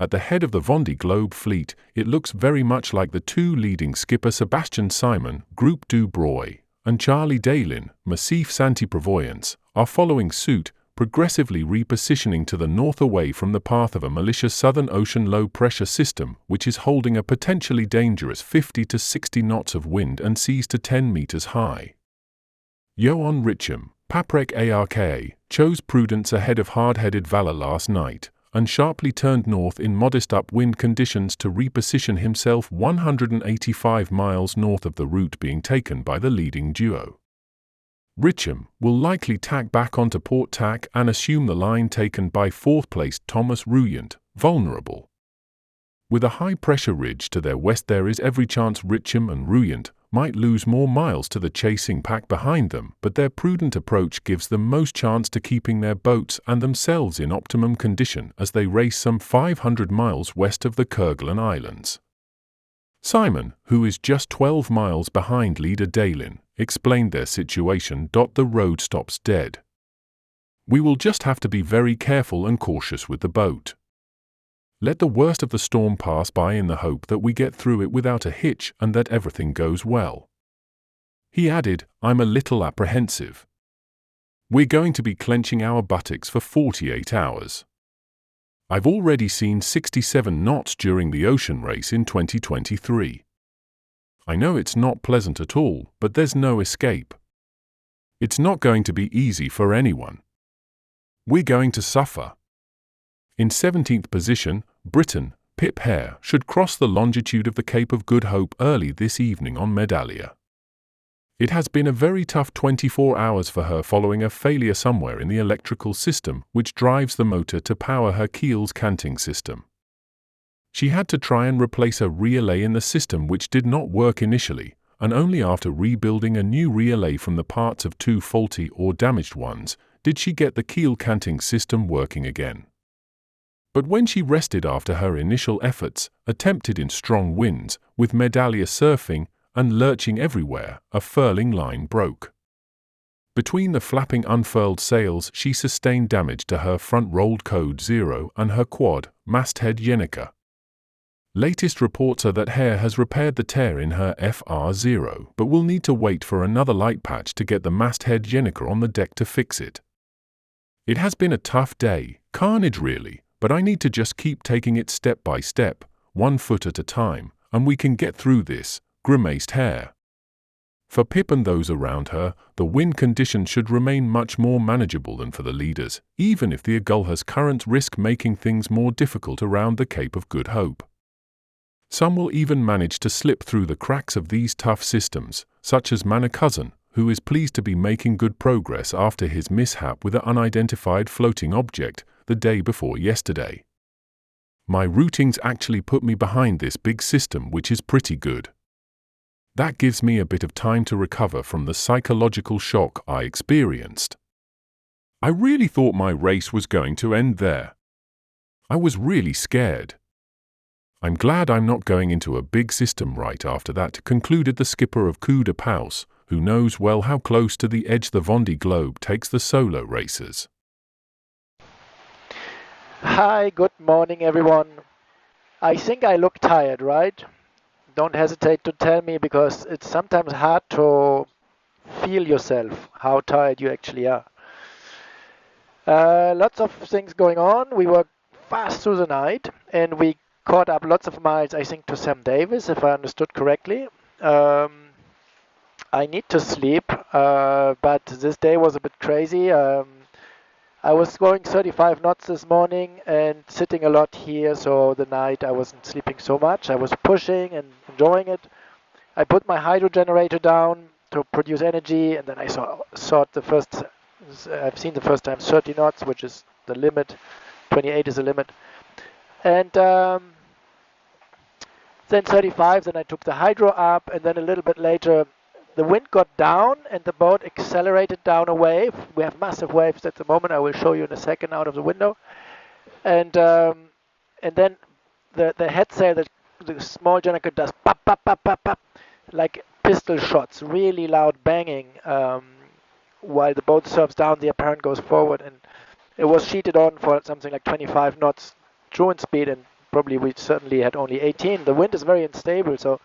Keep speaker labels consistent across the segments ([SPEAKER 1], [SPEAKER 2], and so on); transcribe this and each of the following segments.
[SPEAKER 1] At the head of the Vondée Globe fleet, it looks very much like the two leading skipper Sébastien Simon, Groupe Dubreuil, and Charlie Dalin, MACIF Santé Prevoyance, are following suit, progressively repositioning to the north away from the path of a malicious Southern Ocean low-pressure system which is holding a potentially dangerous 50 to 60 knots of wind and seas to 10 meters high. Yoann Richomme, PAPREC ARKÉA, chose prudence ahead of hard-headed valour last night, and sharply turned north in modest upwind conditions to reposition himself 185 miles north of the route being taken by the leading duo. Richomme will likely tack back onto port tack and assume the line taken by fourth-placed Thomas Ruyant, vulnerable. With a high-pressure ridge to their west, there is every chance Richomme and Ruyant might lose more miles to the chasing pack behind them, but their prudent approach gives them most chance to keeping their boats and themselves in optimum condition as they race some 500 miles west of the Kerguelen Islands. Simon, who is just 12 miles behind leader Dalin, explained their situation. The road stops dead. We will just have to be very careful and cautious with the boat. Let the worst of the storm pass by in the hope that we get through it without a hitch and that everything goes well. He added, I'm a little apprehensive. We're going to be clenching our buttocks for 48 hours. I've already seen 67 knots during the ocean race in 2023. I know it's not pleasant at all, but there's no escape. It's not going to be easy for anyone. We're going to suffer. In 17th position, Britain, Pip Hare, should cross the longitude of the Cape of Good Hope early this evening on Medallia. It has been a very tough 24 hours for her following a failure somewhere in the electrical system which drives the motor to power her keel's canting system. She had to try and replace a relay in the system which did not work initially, and only after rebuilding a new relay from the parts of two faulty or damaged ones did she get the keel canting system working again. But when she rested after her initial efforts, attempted in strong winds, with Medallia surfing and lurching everywhere, a furling line broke. Between the flapping unfurled sails, she sustained damage to her front rolled code 0 and her quad, masthead Yenica. Latest reports are that Hare has repaired the tear in her FR0, but will need to wait for another light patch to get the masthead Yenica on the deck to fix it. It has been a tough day, carnage really, but I need to just keep taking it step by step, 1 foot at a time, and we can get through this, grimaced Hare. For Pip and those around her, the wind conditions should remain much more manageable than for the leaders, even if the Agulha's currents risk making things more difficult around the Cape of Good Hope. Some will even manage to slip through the cracks of these tough systems, such as Cousin, who is pleased to be making good progress after his mishap with an unidentified floating object the day before yesterday. My routings actually put me behind this big system, which is pretty good. That gives me a bit of time to recover from the psychological shock I experienced. I really thought my race was going to end there. I was really scared. I'm glad I'm not going into a big system right after that, concluded the skipper of Coup de Paus, who knows well how close to the edge the Vondée Globe takes the solo racers.
[SPEAKER 2] Hi, good morning everyone. I think I look tired, right? Don't hesitate to tell me, because it's sometimes hard to feel yourself, how tired you actually are. Lots of things going on. We worked fast through the night and we caught up lots of miles, I think, to Sam Davis, if I understood correctly. I need to sleep, but this day was a bit crazy. I was going 35 knots this morning and sitting a lot here, so the night I wasn't sleeping so much. I was pushing and enjoying it. I put my hydro generator down to produce energy, and then I saw the first, I've seen the first time 30 knots, which is the limit. 28 is the limit. And then 35, then I took the hydro up, and then a little bit later the wind got down and the boat accelerated down a wave. We have massive waves at the moment. I will show you in a second out of the window. And then the head sail, the small generator does pop, pop, pop, pop, pop, like pistol shots, really loud banging, while the boat surfs down, the apparent goes forward, and it was sheeted on for something like 25 knots truant speed and probably we certainly had only 18. The wind is very unstable, so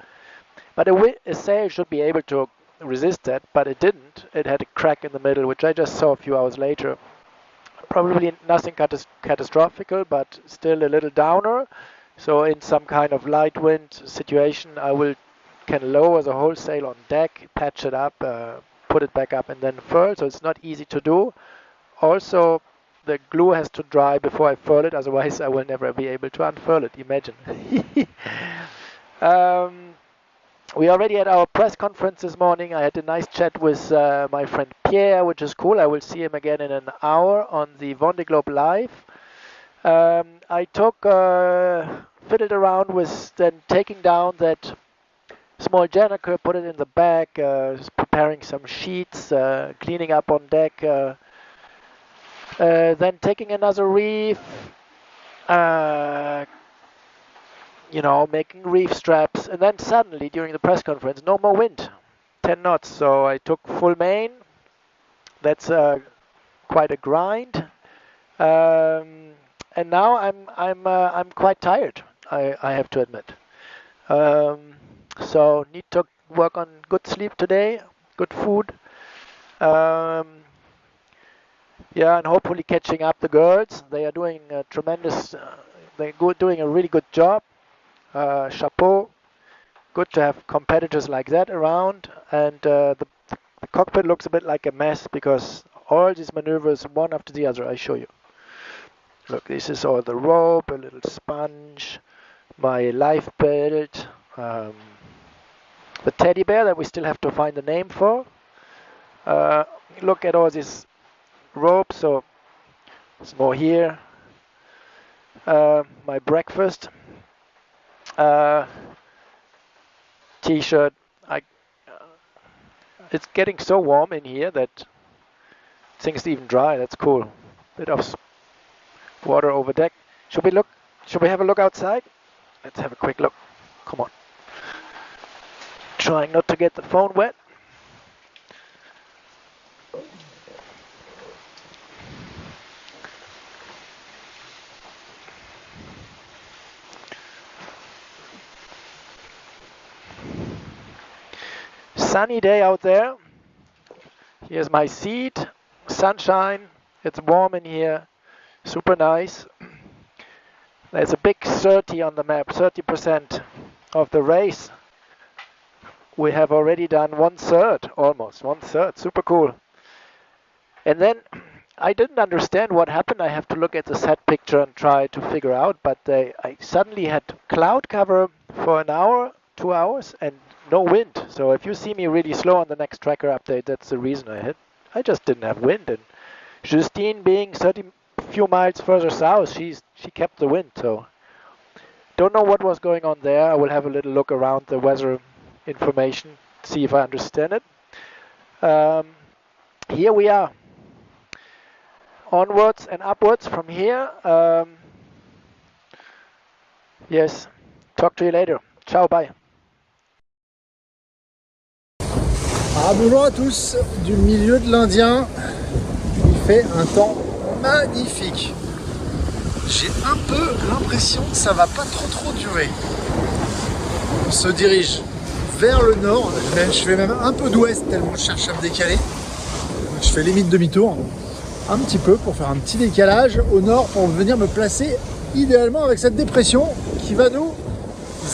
[SPEAKER 2] but a sail should be able to resist that, but it didn't. It had a crack in the middle, which I just saw a few hours later. Probably nothing catastrophic, but still a little downer. So in some kind of light wind situation, can lower the whole sail on deck, patch it up, put it back up, and then furl. So it's not easy to do. Also, the glue has to dry before I furl it, otherwise I will never be able to unfurl it, imagine. We already had our press conference this morning. I had a nice chat with my friend Pierre, which is cool. I will see him again in an hour on the Vondée Globe Live. I fiddled around with then taking down that small janicle, put it in the bag, preparing some sheets, cleaning up on deck, then taking another reef, making reef straps, and then suddenly during the press conference, no more wind, 10 knots. So I took full main. That's quite a grind, and now I'm quite tired. I have to admit. So need to work on good sleep today, good food. Yeah, and hopefully catching up the girls. They are doing a tremendous. Doing a really good job. Chapeau. Good to have competitors like that around. And the cockpit looks a bit like a mess because all these maneuvers, one after the other, I show you. Look, this is all the rope, a little sponge, my life belt, the teddy bear that we still have to find a name for. Look at all these ropes, so there's more here. My breakfast, t-shirt. It's getting so warm in here that things even dry. That's cool. Bit of water over deck. Should we have a look outside? Let's have a quick look. Come on. Trying not to get the phone wet. Sunny day out there. Here's my seat. Sunshine. It's warm in here. Super nice. There's a big 30 on the map. 30% of the race. We have already done 1/3, almost 1/3. Super cool. And then I didn't understand what happened. I have to look at the set picture and try to figure out. But I suddenly had cloud cover for an hour, 2 hours, and no wind. So if you see me really slow on the next tracker update, that's the reason I just didn't have wind. And Justine, being few miles further south, she kept the wind. So don't know what was going on there. I will have a little look around the weather information, see if I understand it. Here we are. Onwards and upwards from here. Yes. Talk to you later. Ciao, bye.
[SPEAKER 3] Bonjour à tous du milieu de l'Indien. Il fait un temps magnifique. J'ai un peu l'impression que ça va pas trop durer. On se dirige vers le nord. Je fais même un peu d'ouest tellement je cherche à me décaler. Je fais limite demi-tour un petit peu pour faire un petit décalage au nord pour venir me placer idéalement avec cette dépression qui va nous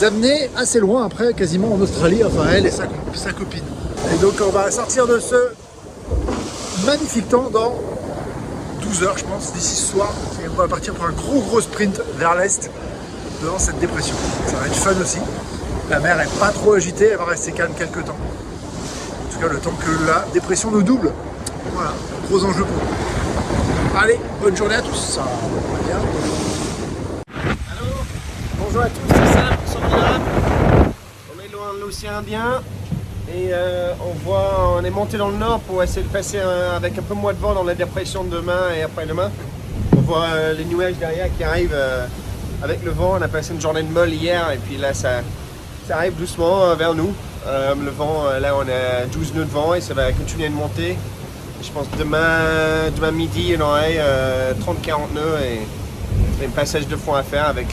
[SPEAKER 3] amener assez loin après, quasiment en Australie, enfin elle et sa copine. Et donc on va sortir de ce magnifique temps dans 12 heures je pense, d'ici ce soir. Et on va partir pour un gros sprint vers l'est devant cette dépression. Ça va être fun aussi. La mer est pas trop agitée, elle va rester calme quelques temps. En tout cas le temps que la dépression nous double. Voilà, gros enjeu pour nous. Allez, bonne journée à tous. Ça va bien.
[SPEAKER 4] Allô, bonjour à tous, c'est Sam, on est loin de l'océan Indien. Et on est monté dans le nord pour essayer de passer avec un peu moins de vent dans la dépression de demain et après-demain. On voit les nuages derrière qui arrivent avec le vent. On a passé une journée de molle hier et puis là ça arrive doucement vers nous. Le vent, là on a 12 nœuds de vent et ça va continuer de monter. Et je pense que demain midi il y en aurait 30-40 nœuds et Il y a un passage de fond à faire avec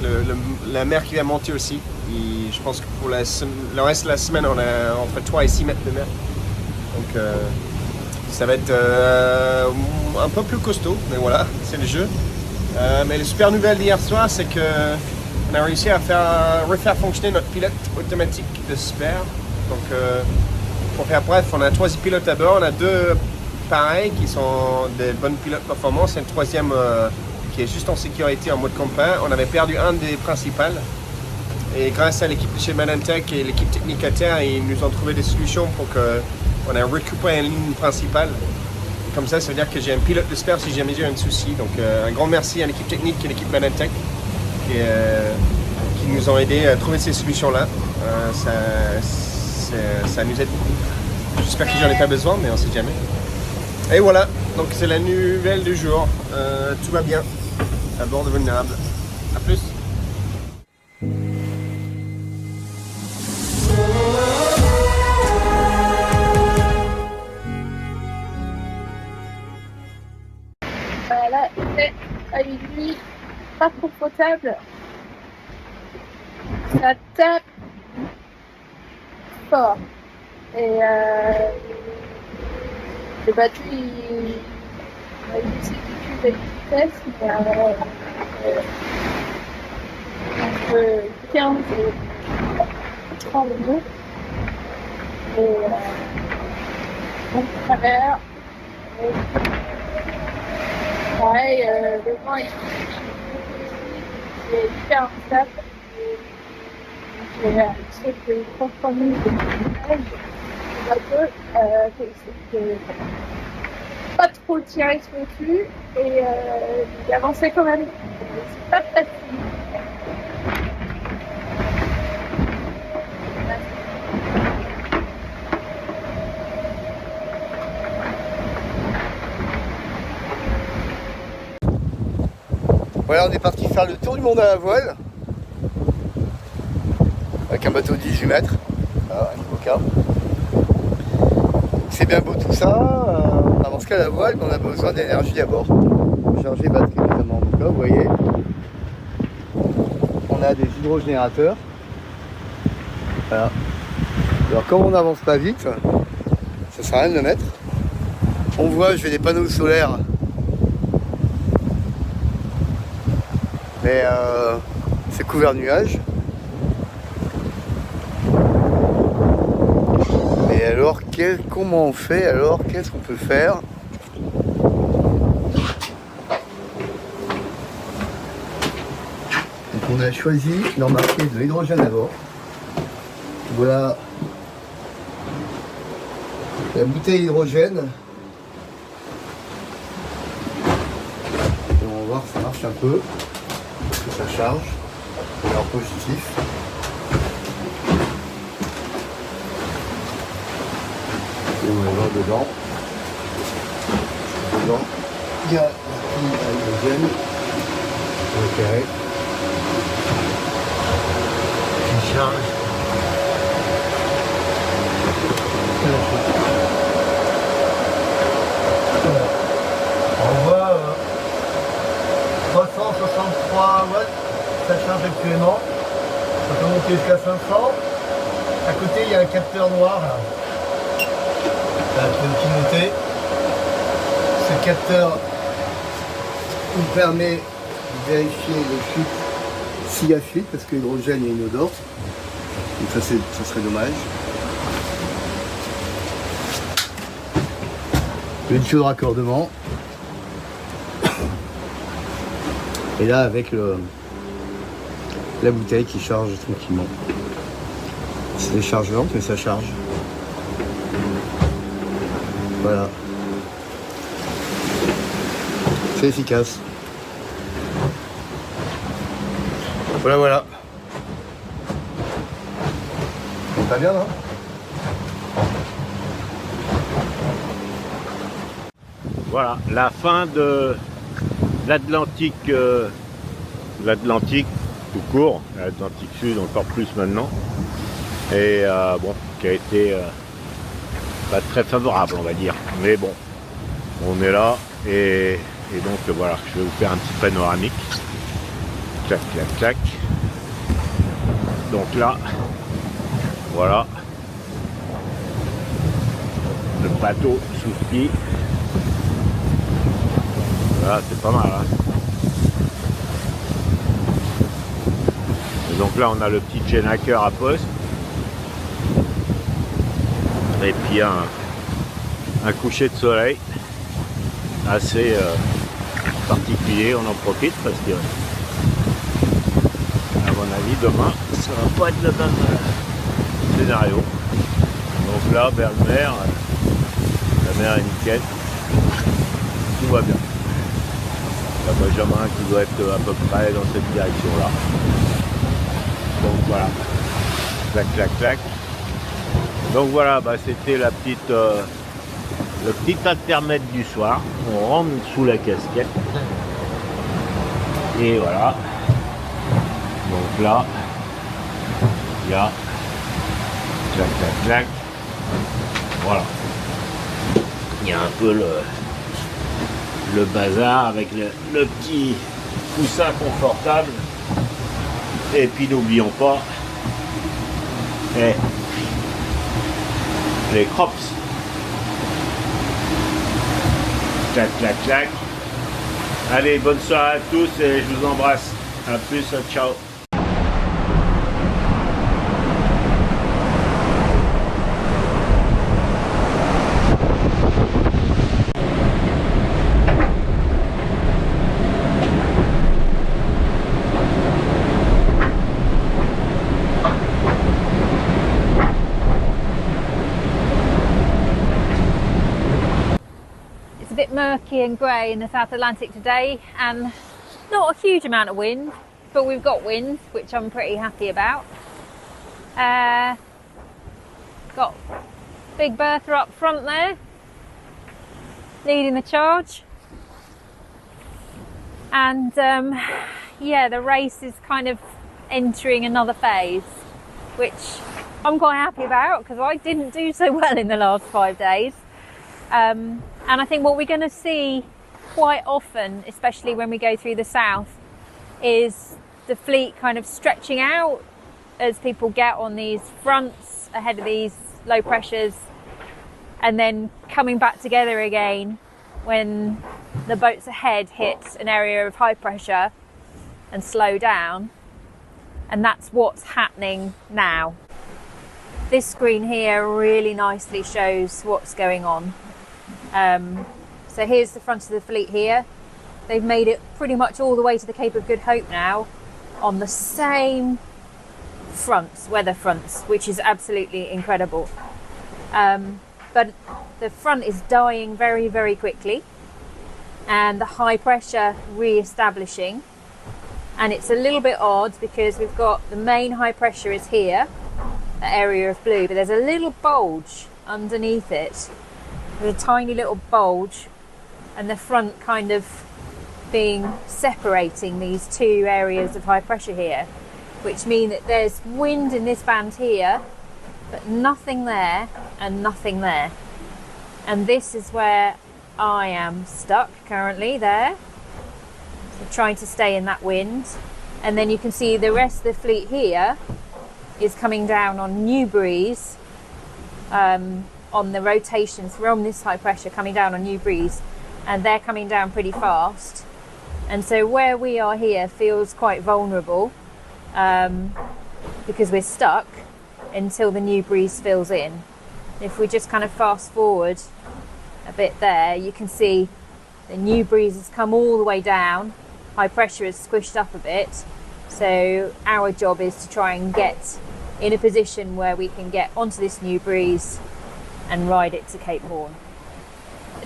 [SPEAKER 4] la mer qui va monter aussi. Et je pense que pour le reste de la semaine, on a entre 3 et 6 mètres de mer. Donc ça va être un peu plus costaud, mais voilà, c'est le jeu. Mais la super nouvelle d'hier soir, c'est qu'on a réussi à refaire fonctionner notre pilote automatique de super. Donc pour faire bref, on a 3 pilotes à bord, on a 2 pareils qui sont des bonnes pilotes performance et le troisième qui est juste en sécurité en mode compas. On avait perdu un des principales et grâce à l'équipe de chez Manantech et l'équipe technique à terre, ils nous ont trouvé des solutions pour qu'on a récupéré une ligne principale. Et comme ça veut dire que j'ai un pilote de spare si jamais j'ai un souci. Donc un grand merci à l'équipe technique et l'équipe Manantech qui nous ont aidés à trouver ces solutions-là. Ça nous aide beaucoup. J'espère que j'en ai pas besoin, mais on sait jamais. Et voilà, donc c'est la nouvelle du jour. Tout va bien à bord de Vulnérable. A plus.
[SPEAKER 5] Là, c'est à une nuit pas confortable. Ça tape fort. Et le bateau, il a une sécurité de vitesse, mais entre 15 et 30 minutes. Et on travers. Pareil, le vent est hyper instable. C'est que les compromis de l'image du bateau, c'est pas trop tirer sur le flux et il avançait quand même. C'est pas facile.
[SPEAKER 3] Voilà, on est parti faire le tour du monde à la voile avec un bateau de 18 mètres, un coca. C'est bien beau tout ça, on avance qu'à la voile, mais on a besoin d'énergie à bord. Charger batterie notamment. Donc là, vous voyez, on a des hydrogénérateurs. Voilà. Alors comme on n'avance pas vite, ça sert à rien de le mettre. On voit, je fais des panneaux solaires. Mais c'est couvert de nuages. Et alors, comment on fait alors? Qu'est-ce qu'on peut faire? Donc on a choisi d'embarquer de l'hydrogène à bord. Voilà la bouteille d'hydrogène. Et on va voir si ça marche un peu. Ça charge, c'est en positif. Et on va voir dedans. Dedans, il y a l'hydrogène. Ok. Qui charge. On voit 363 watts, ça charge actuellement. Ça peut monter jusqu'à 500. À côté, il y a un capteur noir là. Ça peut petit monter. Ce capteur nous permet de vérifier le fuite s'il y a fuite, parce que l'hydrogène, il y a une odeur. Donc ça serait dommage. Le tuyau de raccordement. Et là avec la bouteille qui charge tranquillement. C'est des charges lentes mais ça charge. Voilà. C'est efficace. Voilà. C'est pas bien, non?
[SPEAKER 6] Voilà, la fin de l'Atlantique, l'Atlantique tout court, l'Atlantique Sud encore plus maintenant, et bon, qui a été pas très favorable on va dire, mais bon, on est là, et donc voilà, je vais vous faire un petit panoramique. Clac, clac, clac. Donc là, voilà. Le bateau sous ski. Voilà, c'est pas mal. Hein. Et donc là, on a le petit Jenaker à poste. Et puis un coucher de soleil assez particulier. On en profite parce que, à mon avis, demain, ça va pas être le même scénario. Donc là, vers le mer, la mer est nickel. Tout va bien. Il y a Benjamin qui doit être à peu près dans cette direction-là. Donc voilà. Clac, clac, clac. Donc voilà, bah, c'était la petite, le petit intermède du soir. On rentre sous la casquette. Et voilà. Donc là, il y a clac, clac, clac. Voilà. Il y a un peu le bazar avec le petit coussin confortable. Et puis n'oublions pas les crops. Clac, clac, clac. Allez, bonne soirée à tous et je vous embrasse. A plus, ciao.
[SPEAKER 7] Murky and grey in the South Atlantic today, and not a huge amount of wind, but we've got wind, which I'm pretty happy about. Got Big Bertha up front there, leading the charge, and yeah, the race is kind of entering another phase, which I'm quite happy about because I didn't do so well in the last 5 days. And I think what we're going to see quite often, especially when we go through the south, is the fleet kind of stretching out as people get on these fronts ahead of these low pressures, and then coming back together again when the boats ahead hit an area of high pressure and slow down. And that's what's happening now. This screen here really nicely shows what's going on. So here's the front of the fleet here. They've made it pretty much all the way to the Cape of Good Hope now on the same fronts, weather fronts, which is absolutely incredible. But the front is dying very, very quickly, and the high pressure re-establishing. And it's a little bit odd because we've got the main high pressure is here, the area of blue, but there's a little bulge underneath it. There's a tiny little bulge, and the front kind of being separating these two areas of high pressure here, which mean that there's wind in this band here, but nothing there and nothing there. And this is where I am stuck currently there. So trying to stay in that wind. And then you can see the rest of the fleet here is coming down on new breeze, on the rotations from this high pressure coming down on new breeze, and they're coming down pretty fast. And so where we are here feels quite vulnerable because we're stuck until the new breeze fills in. If we just kind of fast forward a bit there, you can see the new breeze has come all the way down, high pressure is squished up a bit, so our job is to try and get in a position where we can get onto this new breeze and ride it to Cape Horn.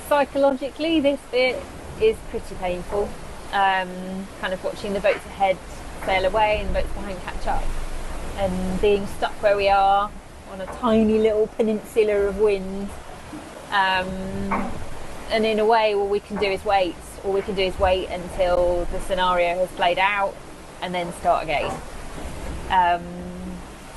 [SPEAKER 7] Psychologically, this bit is pretty painful. Kind of watching the boats ahead sail away and the boats behind catch up, and being stuck where we are on a tiny little peninsula of wind. And in a way, all we can do is wait. All we can do is wait until the scenario has played out and then start again.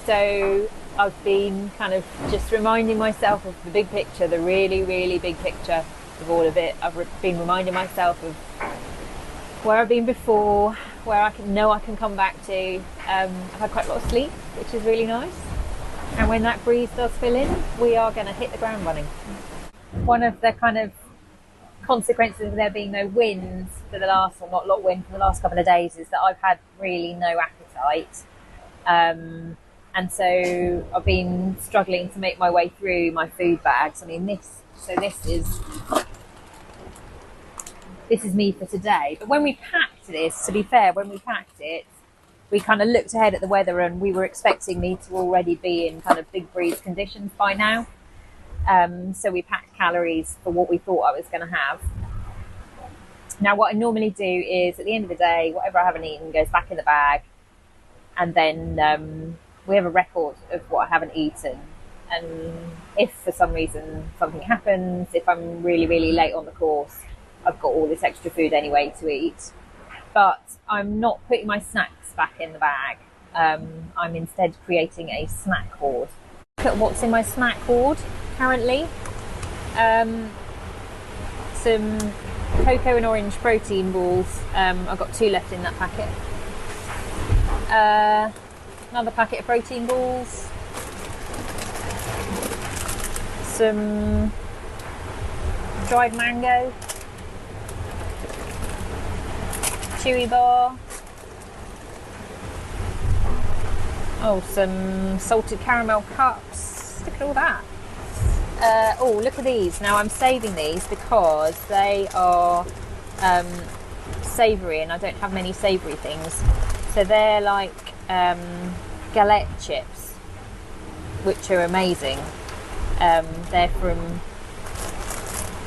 [SPEAKER 7] So I've been kind of just reminding myself of the big picture, the really, really big picture of all of it. I've been reminding myself of where I've been before, where I can come back to. I've had quite a lot of sleep, which is really nice. And when that breeze does fill in, we are going to hit the ground running. One of the kind of consequences of there being no wind for the last, or not a lot of wind for the last couple of days, is that I've had really no appetite. And so I've been struggling to make my way through my food bags. I mean, this is me for today. But when we packed this, to be fair, when we packed it, we kind of looked ahead at the weather and we were expecting me to already be in kind of big breeze conditions by now. So we packed calories for what we thought I was going to have. Now, what I normally do is at the end of the day, whatever I haven't eaten goes back in the bag. And then we have a record of what I haven't eaten. And if for some reason something happens, if I'm really, really late on the course, I've got all this extra food anyway to eat. But I'm not putting my snacks back in the bag. I'm instead creating a snack hoard. Look at what's in my snack hoard currently. Some cocoa and orange protein balls. I've got 2 left in that packet. Another packet of protein balls. Some dried mango. Chewy bar. Oh, some salted caramel cups. Look at all that. Oh, look at these. Now I'm saving these because they are savoury and I don't have many savoury things. So they're like galette chips, which are amazing. They're from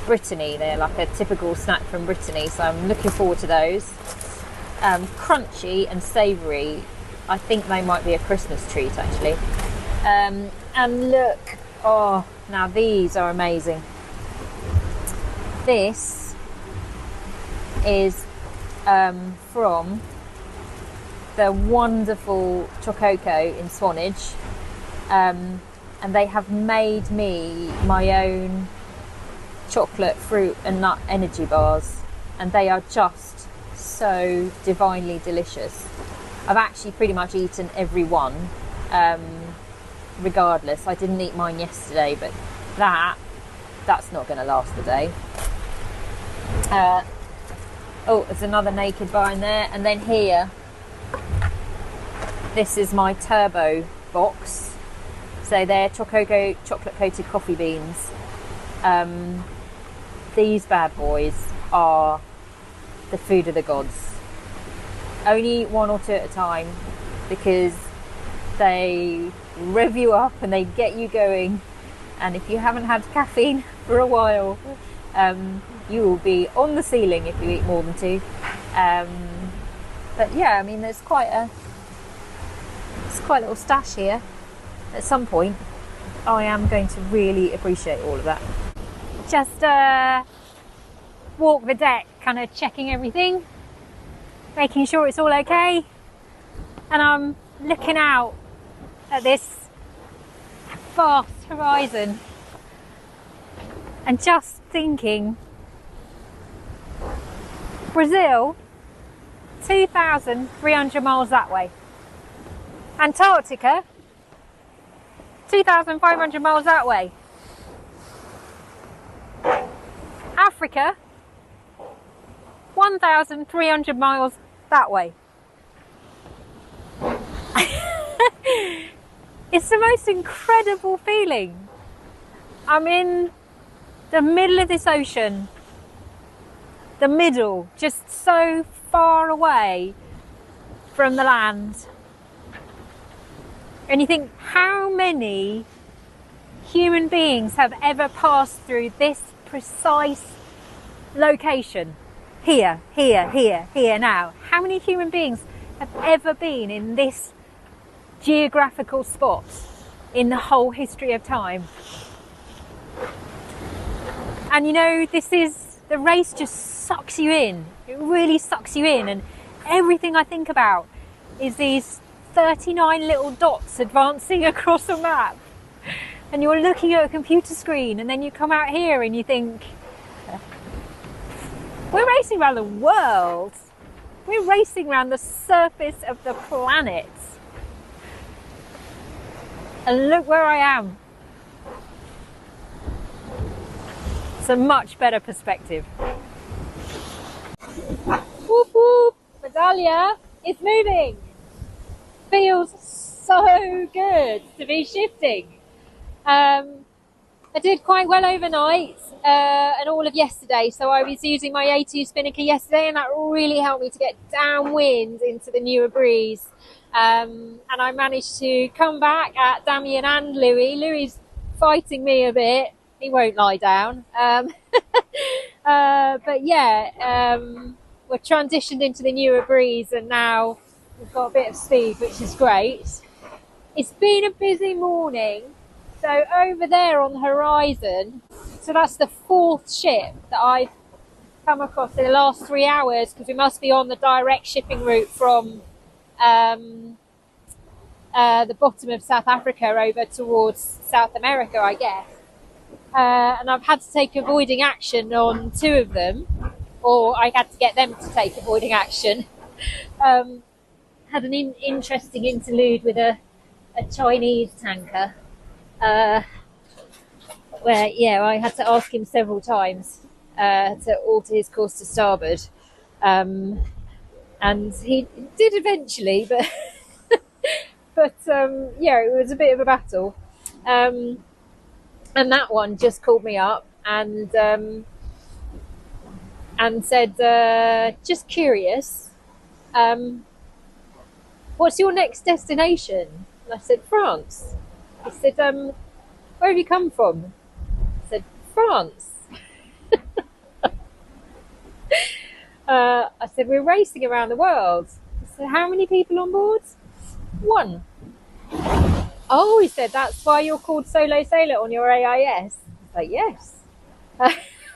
[SPEAKER 7] Brittany. They're like a typical snack from Brittany. So I'm looking forward to those. Crunchy and savoury. I think they might be a Christmas treat actually. And look, oh, now these are amazing. This is from the wonderful Chococo in Swanage, and they have made me my own chocolate, fruit and nut energy bars, and they are just so divinely delicious. I've actually pretty much eaten every one, regardless. I didn't eat mine yesterday, but that's not going to last the day. Oh, there's another naked bar in there, and then here, this is my turbo box. So they're Chococo chocolate coated coffee beans. These bad boys are the food of the gods. Only 1 or 2 at a time, because they rev you up and they get you going. And if you haven't had caffeine for a while, you will be on the ceiling if you eat more than 2. But yeah, I mean, there's quite a little stash here. At some point, I am going to really appreciate all of that. Just walk the deck, kind of checking everything, making sure it's all okay. And I'm looking out at this vast horizon and just thinking, Brazil, 2,300 miles that way. Antarctica, 2,500 miles that way. Africa, 1,300 miles that way. It's the most incredible feeling. I'm in the middle of this ocean. The middle, just so far away from the land. And you think, how many human beings have ever passed through this precise location? Here, here, here, here now. How many human beings have ever been in this geographical spot in the whole history of time? And you know, the race just sucks you in. It really sucks you in. And everything I think about is these 39 little dots advancing across a map, and you're looking at a computer screen, and then you come out here and you think, we're racing around the world. We're racing around the surface of the planet. And look where I am. It's a much better perspective. Whoop whoop! Medallia is moving. Feels so good to be shifting. I did quite well overnight and all of yesterday, so I was using my A2 spinnaker yesterday, and that really helped me to get downwind into the newer breeze. And I managed to come back at Damien and Louis. Louis's fighting me a bit. He won't lie down. But yeah, we're transitioned into the newer breeze, and now we've got a bit of speed, which is great. It's been a busy morning. So over there on the horizon, so that's the 4th ship that I've come across in the last 3 hours, because we must be on the direct shipping route from the bottom of South Africa over towards South America, I guess. And I've had to take avoiding action on 2 of them, or I had to get them to take avoiding action. Had an interesting interlude with a Chinese tanker. Where, yeah, I had to ask him several times to alter his course to starboard, and he did eventually, but yeah, it was a bit of a battle, and that one just called me up and said, just curious, what's your next destination? And I said, France. He said, where have you come from? I said, France. I said, we're racing around the world. He said, how many people on board? 1. Oh, he said, that's why you're called Solo Sailor on your AIS. I was like, yes.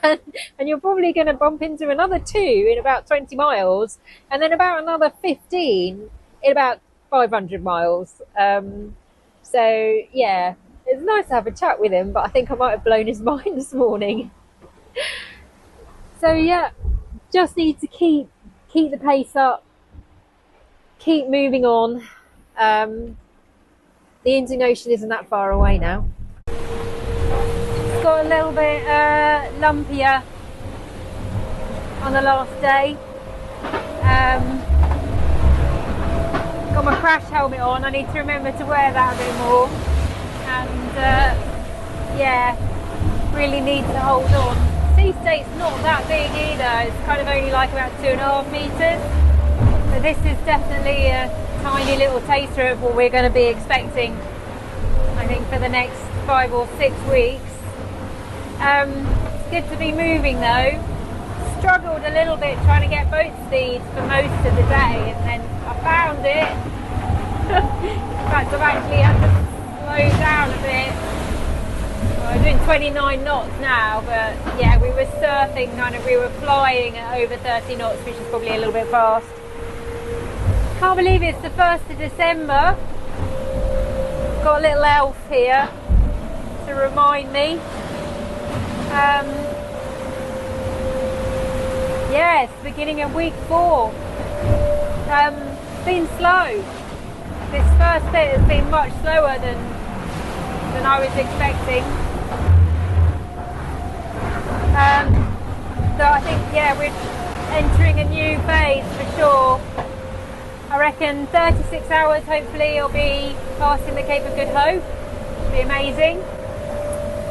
[SPEAKER 7] And you're probably going to bump into another 2 in about 20 miles, and then about another 15 in about 500 miles. So, yeah, it's nice to have a chat with him, but I think I might have blown his mind this morning. So, yeah, just need to keep the pace up, keep moving on. The Indian Ocean isn't that far away now. It's got a little bit lumpier on the last day. Got my crash helmet on. I need to remember to wear that a bit more, and yeah, really need to hold on. Sea state's not that big either. It's kind of only like about 2.5 meters, so this is definitely a tiny little taster of what we're going to be expecting, I think, for the next 5 or 6 weeks. It's good to be moving though. Struggled a little bit trying to get boat speed for most of the day, and then I found it. In fact, I've actually had to slow down a bit. Well, I'm doing 29 knots now, but yeah, we were surfing we were flying at over 30 knots, which is probably a little bit fast. Can't believe it's the 1st of December. Got a little elf here to remind me. Yeah, it's the beginning of week 4. It's been slow. This first bit has been much slower than I was expecting. So I think, yeah, we're entering a new phase for sure. I reckon 36 hours, hopefully, it'll be passing the Cape of Good Hope. It'll be amazing.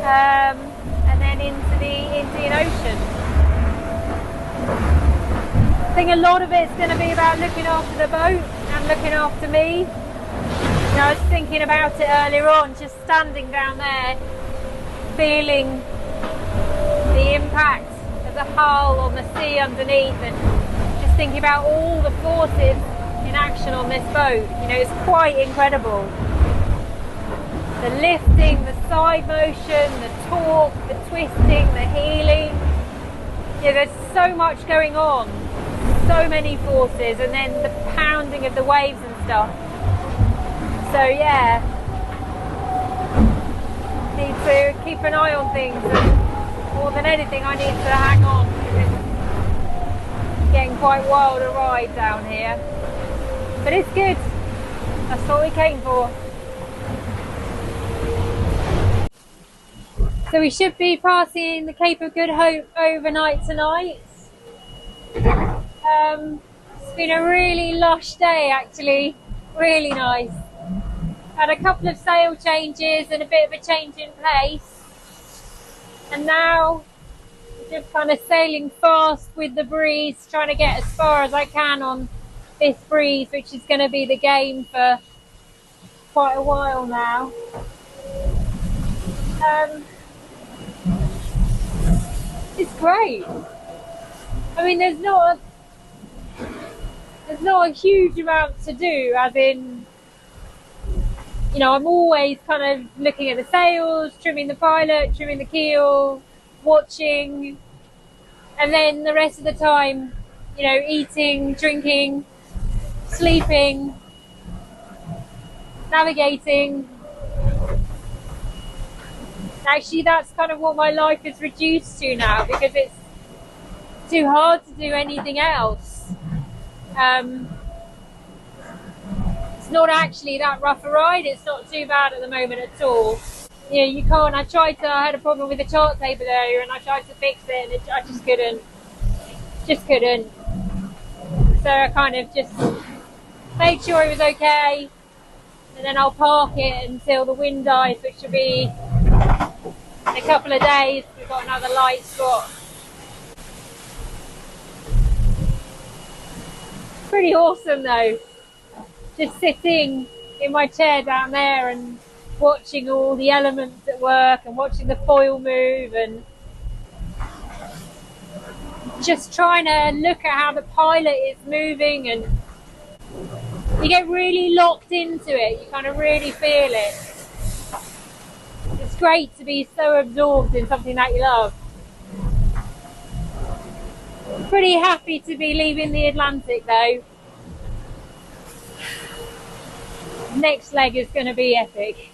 [SPEAKER 7] And then into the Indian Ocean. I think a lot of it's going to be about looking after the boat and looking after me. You know, I was thinking about it earlier on, just standing down there, feeling the impact of the hull on the sea underneath, and just thinking about all the forces in action on this boat. You know, it's quite incredible. The lifting, the side motion, the torque, the twisting, the heeling. Yeah, there's so much going on, so many forces, and then the pounding of the waves and stuff. So yeah, need to keep an eye on things, and more than anything I need to hang on. getting quite wild a ride down here. But it's good. That's what we came for. So we should be passing the Cape of Good Hope overnight tonight. It's been a really lush day actually, really nice. Had a couple of sail changes and a bit of a change in pace. And now just kind of sailing fast with the breeze, trying to get as far as I can on this breeze, which is going to be the game for quite a while now. It's great. I mean, there's not a huge amount to do, as in, you know, I'm always kind of looking at the sails, trimming the pilot, trimming the keel, watching, and then the rest of the time, you know, eating, drinking, sleeping, navigating. Actually, that's kind of what my life is reduced to now, because it's too hard to do anything else. It's not actually that rough a ride. It's not too bad at the moment at all. You know, you can't. I had a problem with the chart paper there, and I tried to fix it, and I just couldn't. So I kind of just made sure it was okay, and then I'll park it until the wind dies, which will be in a couple of days. We've got another light spot. Pretty awesome though, just sitting in my chair down there and watching all the elements at work and watching the foil move and just trying to look at how the pilot is moving, and you get really locked into it. You kind of really feel it. It's great to be so absorbed in something that you love. Pretty happy to be leaving the Atlantic though. Next leg is going to be epic.